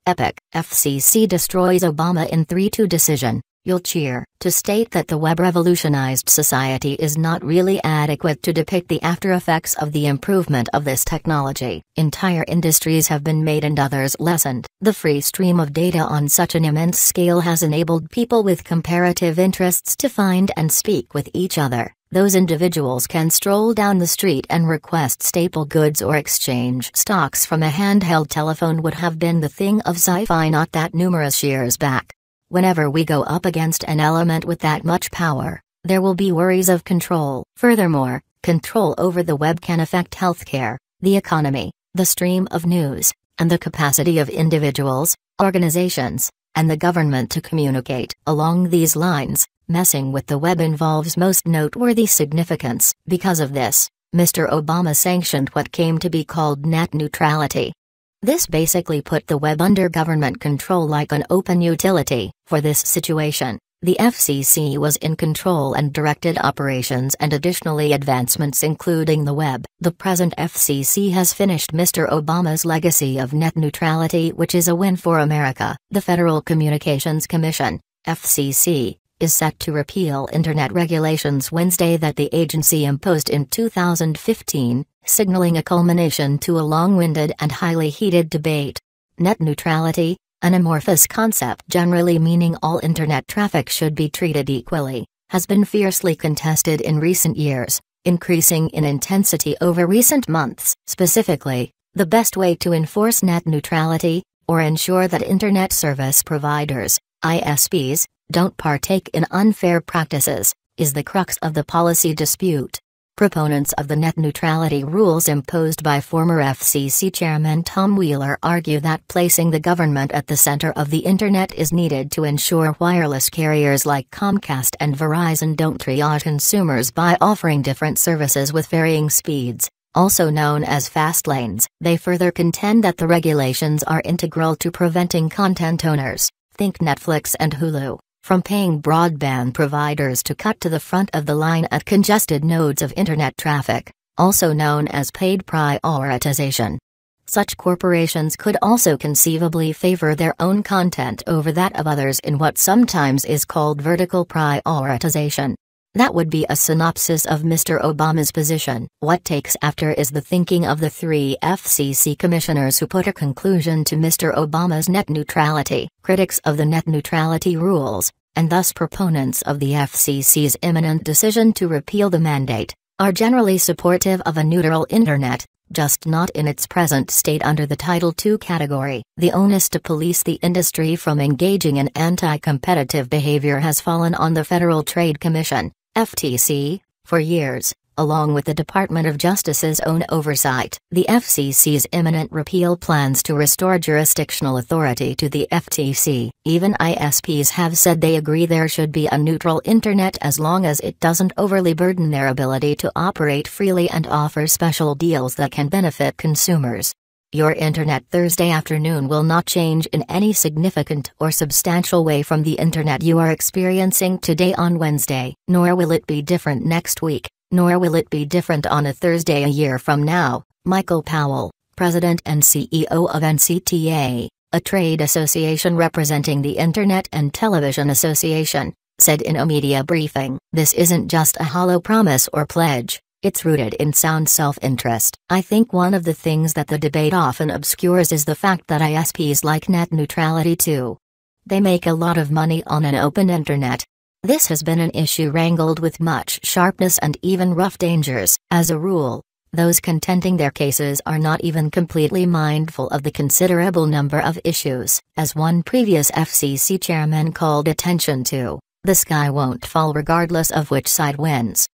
Epic, FCC destroys Obama in 3-2 decision. You'll cheer to state that the web revolutionized society is not really adequate to depict the aftereffects of the improvement of this technology. Entire industries have been made and others lessened. The free stream of data on such an immense scale has enabled people with comparative interests to find and speak with each other. Those individuals can stroll down the street and request staple goods or exchange stocks from a handheld telephone would have been the thing of sci-fi not that numerous years back. Whenever we go up against an element with that much power, there will be worries of control. Furthermore, control over the web can affect healthcare, the economy, the stream of news, and the capacity of individuals, organizations, and the government to communicate. Along these lines, messing with the web involves most noteworthy significance. Because of this, Mr. Obama sanctioned what came to be called net neutrality. This basically put the web under government control like an open utility. For this situation, the FCC was in control and directed operations and additionally advancements including the web. The present FCC has finished Mr. Obama's legacy of net neutrality, which is a win for America. The Federal Communications Commission, FCC, is set to repeal Internet regulations Wednesday that the agency imposed in 2015, signaling a culmination to a long-winded and highly heated debate. Net neutrality, an amorphous concept generally meaning all Internet traffic should be treated equally, has been fiercely contested in recent years, increasing in intensity over recent months. Specifically, the best way to enforce net neutrality, or ensure that Internet service providers, ISPs, don't partake in unfair practices, is the crux of the policy dispute. Proponents of the net neutrality rules imposed by former FCC Chairman Tom Wheeler argue that placing the government at the center of the Internet is needed to ensure wireless carriers like Comcast and Verizon don't triage consumers by offering different services with varying speeds, also known as fast lanes. They further contend that the regulations are integral to preventing content owners, think Netflix and Hulu, from paying broadband providers to cut to the front of the line at congested nodes of Internet traffic, also known as paid prioritization. Such corporations could also conceivably favor their own content over that of others in what sometimes is called vertical prioritization. That would be a synopsis of Mr. Obama's position. What takes after is the thinking of the 3 FCC commissioners who put a conclusion to Mr. Obama's net neutrality. Critics of the net neutrality rules, and thus proponents of the FCC's imminent decision to repeal the mandate, are generally supportive of a neutral Internet, just not in its present state under the Title II category. The onus to police the industry from engaging in anti-competitive behavior has fallen on the Federal Trade Commission, FTC, for years, along with the Department of Justice's own oversight. The FCC's imminent repeal plans to restore jurisdictional authority to the FTC. Even ISPs have said they agree there should be a neutral Internet as long as it doesn't overly burden their ability to operate freely and offer special deals that can benefit consumers. Your Internet Thursday afternoon will not change in any significant or substantial way from the Internet you are experiencing today on Wednesday. Nor will it be different next week, nor will it be different on a Thursday a year from now, Michael Powell, President and CEO of NCTA, a trade association representing the Internet and Television Association, said in a media briefing. This isn't just a hollow promise or pledge. It's rooted in sound self-interest. I think one of the things that the debate often obscures is the fact that ISPs like net neutrality too. They make a lot of money on an open Internet. This has been an issue wrangled with much sharpness and even rough dangers. As a rule, those contending their cases are not even completely mindful of the considerable number of issues. As one previous FCC chairman called attention to, the sky won't fall regardless of which side wins.